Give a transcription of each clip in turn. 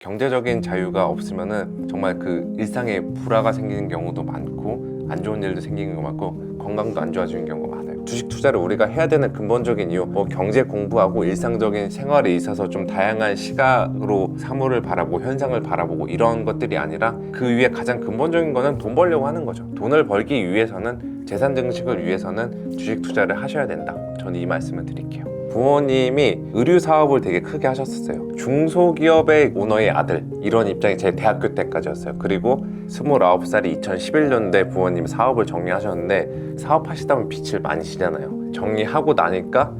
경제적인 자유가 없으면은 정말 그 일상에 불화가 생기는 경우도 많고 안 좋은 일도 생기는 거 많고 건강도 안 좋아지는 경우가 많아요. 주식 투자를 우리가 해야 되는 근본적인 이유, 경제 공부하고 일상적인 생활에 있어서 좀 다양한 시각으로 사물을 바라보고 현상을 바라보고 이런 것들이 아니라 그 위에 가장 근본적인 거는 돈 벌려고 하는 거죠. 돈을 벌기 위해서는, 재산 증식을 위해서는 주식 투자를 하셔야 된다. 저는 이 말씀을 드릴게요. 부모님이 의류 사업을 되게 크게 하셨었어요. 중소기업의 오너의 아들, 이런 입장이 제 대학교 때까지였어요. 그리고 29살이 2011년도에 부모님 사업을 정리하셨는데, 사업하시다 보면 빚을 많이 지잖아요. 정리하고 나니까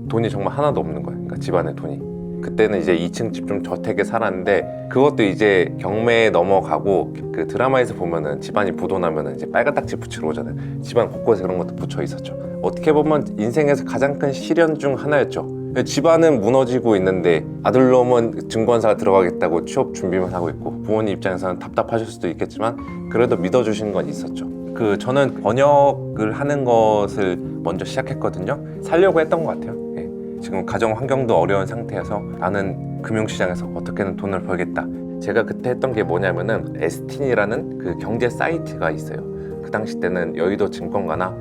돈이 정말 하나도 없는 거예요. 그러니까 집안에 돈이. 그때는 이제 2층 집 좀 저택에 살았는데, 그것도 이제 경매에 넘어가고, 그 드라마에서 보면은 집안이 부도나면은 이제 빨간 딱지 붙이러 오잖아요. 집안 곳곳에 그런 것도 붙여 있었죠. 어떻게 보면 인생에서 가장 큰 시련 중 하나였죠. 집안은 무너지고 있는데 아들놈은 증권사 들어가겠다고 취업 준비만 하고 있고, 부모님 입장에서는 답답하실 수도 있겠지만 그래도 믿어주신 건 있었죠. 저는 번역을 하는 것을 먼저 시작했거든요. 살려고 했던 것 같아요. 지금 가정 환경도 어려운 상태여서 나는 금융시장에서 어떻게든 돈을 벌겠다. 제가 그때 했던 게 뭐냐면은 에스틴이라는 그 경제 사이트가 있어요. 그 당시 때는 여의도 증권가나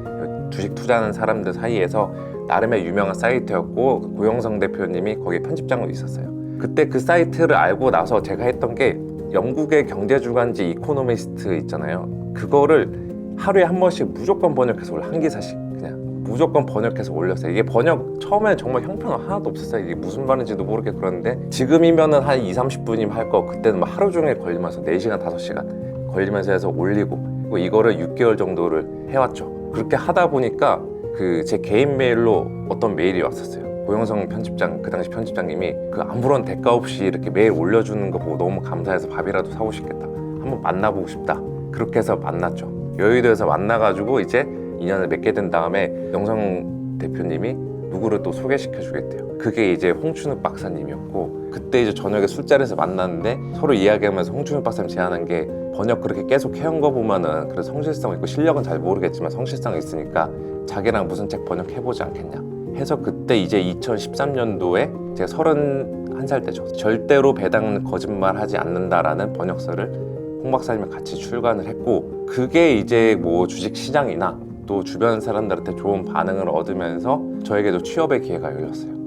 주식 투자하는 사람들 사이에서 나름의 유명한 사이트였고, 고영성 대표님이 거기 편집장으로 있었어요. 그때 그 사이트를 알고 나서 제가 했던 게, 영국의 경제주간지 이코노미스트 있잖아요. 그거를 하루에 한 번씩 무조건 번역해서 한 기사씩 그냥 무조건 번역해서 올렸어요. 이게 번역 처음에 정말 형평은 하나도 없었어요. 이게 무슨 말인지도 모르게 그러는데, 지금이면은 한 2-30분이면 할 거, 그때는 막 하루 종일 걸리면서 4시간, 5시간 걸리면서 해서 올리고, 그리고 이거를 6개월 정도를 해왔죠. 그렇게 하다 보니까 제 개인 메일로 어떤 메일이 왔었어요. 고영성 편집장, 그 당시 편집장님이 아무런 대가 없이 이렇게 메일 올려주는 거 보고 너무 감사해서 밥이라도 사고 싶겠다, 한번 만나보고 싶다. 그렇게 해서 만났죠. 여의도에서 만나가지고 이제 인연을 맺게 된 다음에 영성 대표님이 누구를 또 소개시켜 주겠대요. 그게 이제 홍춘욱 박사님이었고, 그때 이제 저녁에 술자리에서 만났는데 서로 이야기하면서 홍춘욱 박사님 제안한 게, 번역 그렇게 계속 해온 거 보면은 그래도 성실성 있고, 실력은 잘 모르겠지만 성실성이 있으니까 자기랑 무슨 책 번역해보지 않겠냐 해서, 그때 이제 2013년도에 제가 31살 때죠. 절대로 배당은 거짓말하지 않는다라는 번역서를 홍 박사님이 같이 출간을 했고, 그게 이제 뭐 주식시장이나 또 주변 사람들한테 좋은 반응을 얻으면서 저에게도 취업의 기회가 열렸어요.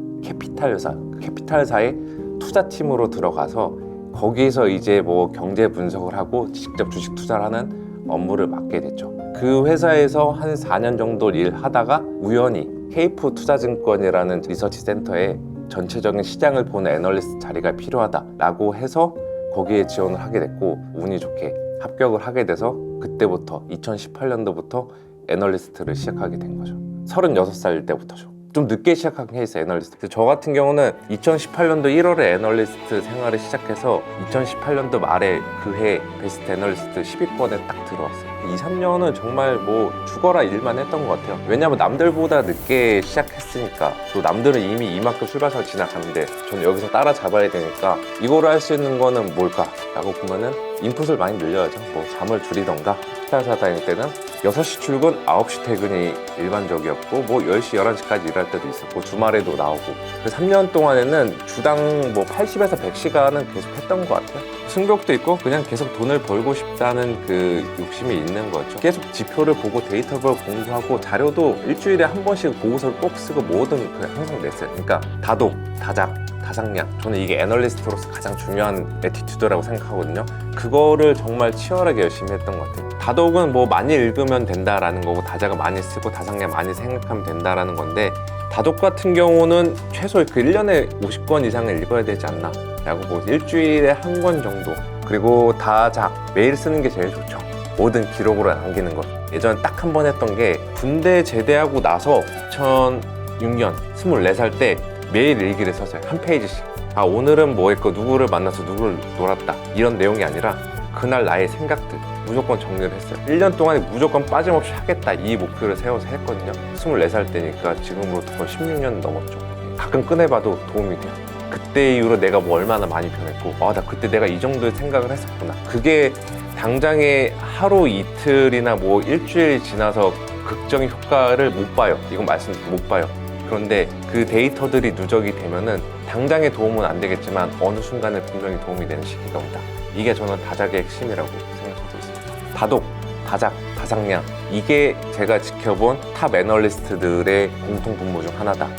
캐피탈사의 투자팀으로 들어가서 거기서 이제 뭐 경제 분석을 하고 직접 주식 투자를 하는 업무를 맡게 됐죠. 그 회사에서 한 4년 정도 일하다가 우연히 케이프 투자증권이라는 리서치 센터에 전체적인 시장을 보는 애널리스트 자리가 필요하다라고 해서 거기에 지원을 하게 됐고, 운이 좋게 합격을 하게 돼서 그때부터 2018년도부터 애널리스트를 시작하게 된 거죠. 36살 때부터죠. 좀 늦게 시작하긴 했어요, 애널리스트. 저 같은 경우는 2018년도 1월에 애널리스트 생활을 시작해서 2018년도 말에 그해 베스트 애널리스트 10위권에 딱 들어왔어요. 2-3년은 정말 뭐 죽어라 일만 했던 것 같아요. 왜냐면 남들보다 늦게 시작했으니까. 또 남들은 이미 이만큼 출발선을 지나갔는데 저는 여기서 따라잡아야 되니까, 이거를 할 수 있는 거는 뭘까? 라고 보면은 인풋을 많이 늘려야죠. 뭐 잠을 줄이던가. 회사 다닐 때는 6시 출근, 9시 퇴근이 일반적이었고, 뭐 10시, 11시까지 일할 때도 있었고, 주말에도 나오고. 그 3년 동안에는 주당 뭐 80에서 100시간은 계속 했던 것 같아요. 승벽도 있고, 그냥 계속 돈을 벌고 싶다는 그 욕심이 있는 거죠. 계속 지표를 보고 데이터를 공부하고, 자료도 일주일에 한 번씩 보고서를 꼭 쓰고, 뭐든 그냥 항상 냈어요. 그러니까 다독, 다작, 다상량. 저는 이게 애널리스트로서 가장 중요한 애티튜드라고 생각하거든요. 그거를 정말 치열하게 열심히 했던 것 같아요. 다독은 뭐 많이 읽으면 된다라는 거고, 다작은 많이 쓰고, 다상량 많이 생각하면 된다라는 건데, 다독 같은 경우는 최소 1년에 50권 이상을 읽어야 되지 않나 라고, 뭐 일주일에 한 권 정도. 그리고 다작 매일 쓰는 게 제일 좋죠. 모든 기록으로 남기는 것. 예전에 딱 한 번 했던 게, 군대 제대하고 나서 2006년 24살 때 매일 일기를 썼어요. 한 페이지씩. 오늘은 뭐 했고, 누구를 만나서 누구를 놀았다, 이런 내용이 아니라 그날 나의 생각들 무조건 정리를 했어요. 1년 동안에 무조건 빠짐없이 하겠다, 이 목표를 세워서 했거든요. 24살 때니까 지금으로부터 거의 16년 넘었죠. 가끔 꺼내봐도 도움이 돼요. 그때 이후로 내가 뭐 얼마나 많이 변했고, 나 그때 내가 이 정도의 생각을 했었구나. 그게 당장에 하루 이틀이나 뭐 일주일 지나서 극적인 효과를 못 봐요. 이건 말씀드리면 못 봐요. 그런데 그 데이터들이 누적이 되면은 당장의 도움은 안 되겠지만 어느 순간에 분명히 도움이 되는 시기가 온다. 이게 저는 다작의 핵심이라고 생각하고 있습니다. 다독, 다작, 다상량, 이게 제가 지켜본 탑 애널리스트들의 공통 분모 중 하나다.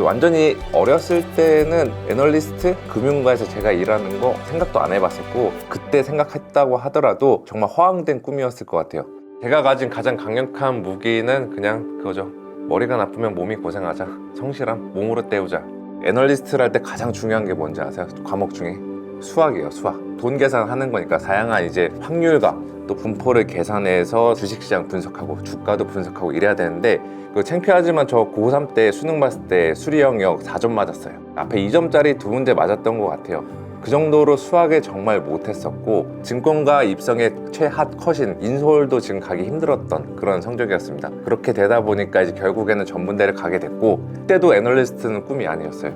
완전히 어렸을 때는 애널리스트, 금융가에서 제가 일하는 거 생각도 안 해봤었고, 그때 생각했다고 하더라도 정말 허황된 꿈이었을 것 같아요. 제가 가진 가장 강력한 무기는 그냥 그거죠. 머리가 나쁘면 몸이 고생하자. 성실함, 몸으로 때우자. 애널리스트를 할 때 가장 중요한 게 뭔지 아세요? 과목 중에 수학이에요. 수학. 돈 계산하는 거니까 다양한 이제 확률과 또 분포를 계산해서 주식시장 분석하고 주가도 분석하고 이래야 되는데, 그 창피하지만 저 고3 때 수능 봤을 때 수리 영역 4점 맞았어요. 앞에 2점짜리 두 문제 맞았던 것 같아요. 그 정도로 수학에 정말 못했었고, 증권가 입성의 최핫컷인 인서울도 지금 가기 힘들었던 그런 성적이었습니다. 그렇게 되다 보니까 이제 결국에는 전문대를 가게 됐고, 그때도 애널리스트는 꿈이 아니었어요.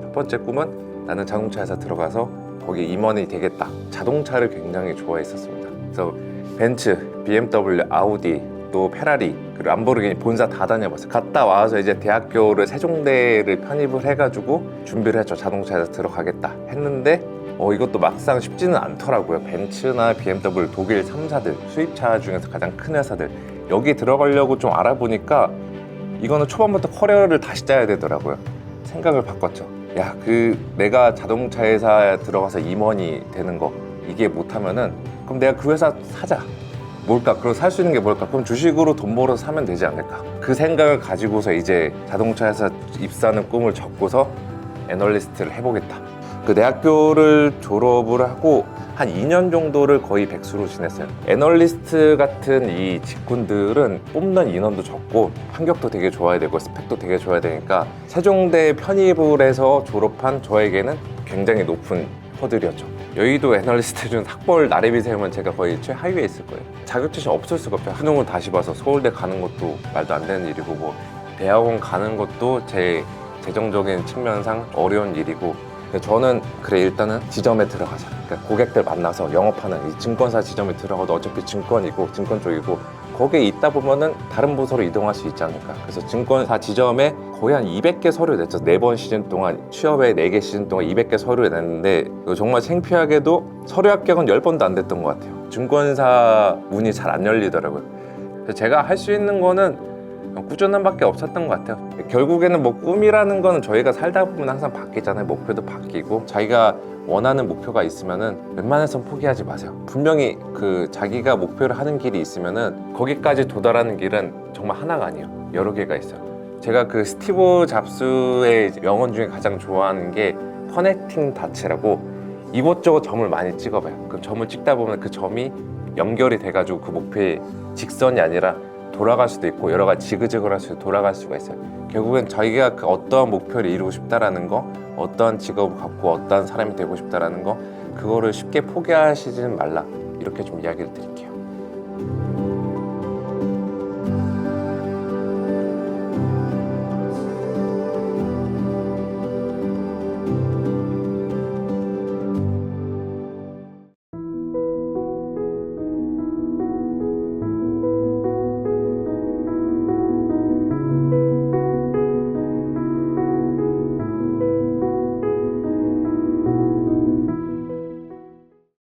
첫 번째 꿈은 나는 자동차회사 들어가서 거기 임원이 되겠다. 자동차를 굉장히 좋아했었습니다. 그래서 벤츠, BMW, 아우디, 또 페라리, 그리고 람보르기니 본사 다 다녀봤어요. 갔다 와서 이제 대학교를 세종대를 편입을 해가지고 준비를 했죠. 자동차에서 들어가겠다 했는데 이것도 막상 쉽지는 않더라고요. 벤츠나 BMW, 독일 3사들, 수입차 중에서 가장 큰 회사들, 여기 들어가려고 좀 알아보니까 이거는 초반부터 커리어를 다시 짜야 되더라고요. 생각을 바꿨죠. 야, 내가 자동차 회사에 들어가서 임원이 되는 거, 이게 못하면은 그럼 내가 그 회사 사자. 뭘까? 그럼 살 수 있는 게 뭘까? 그럼 주식으로 돈 벌어서 사면 되지 않을까? 그 생각을 가지고서 이제 자동차 회사 입사하는 꿈을 접고서 애널리스트를 해보겠다. 그 대학교를 졸업을 하고 한 2년 정도를 거의 백수로 지냈어요. 애널리스트 같은 이 직군들은 뽑는 인원도 적고 환경도 되게 좋아야 되고 스펙도 되게 좋아야 되니까 세종대 편입을 해서 졸업한 저에게는 굉장히 높은 허들이었죠. 여의도 애널리스트 중 학벌 나래비 세우면 제가 거의 최하위에 있을 거예요. 자격지심 없을 수가 없어요. 수능을 다시 봐서 서울대 가는 것도 말도 안 되는 일이고, 뭐 대학원 가는 것도 제 재정적인 측면상 어려운 일이고, 저는 그래 일단은 지점에 들어가자. 그러니까 고객들 만나서 영업하는 이 증권사 지점에 들어가도 어차피 증권이고 증권 쪽이고 거기에 있다 보면은 다른 부서로 이동할 수 있지 않을까. 그래서 증권사 지점에 거의 한 200개 서류 냈죠. 4번 시즌 동안, 취업에 4개 시즌 동안 200개 서류를 냈는데 정말 창피하게도 서류 합격은 10번도 안 됐던 것 같아요. 증권사 문이 잘 안 열리더라고요. 그래서 제가 할 수 있는 거는 꾸준함밖에 없었던 것 같아요. 결국에는 뭐 꿈이라는 거는 저희가 살다 보면 항상 바뀌잖아요. 목표도 바뀌고, 자기가 원하는 목표가 있으면은 웬만해선 포기하지 마세요. 분명히 자기가 목표를 하는 길이 있으면은 거기까지 도달하는 길은 정말 하나가 아니에요. 여러 개가 있어요. 제가 스티브 잡스의 명언 중에 가장 좋아하는 게 커넥팅 다츠라고, 이곳저곳 점을 많이 찍어봐요. 그 점을 찍다 보면 그 점이 연결이 돼가지고 그 목표의 직선이 아니라 돌아갈 수도 있고 여러 가지 지그재그로 돌아갈 수가 있어요. 결국엔 자기가 어떠한 목표를 이루고 싶다라는 거, 어떠한 직업을 갖고 어떠한 사람이 되고 싶다라는 거, 그거를 쉽게 포기하시지는 말라, 이렇게 좀 이야기를 드릴게요.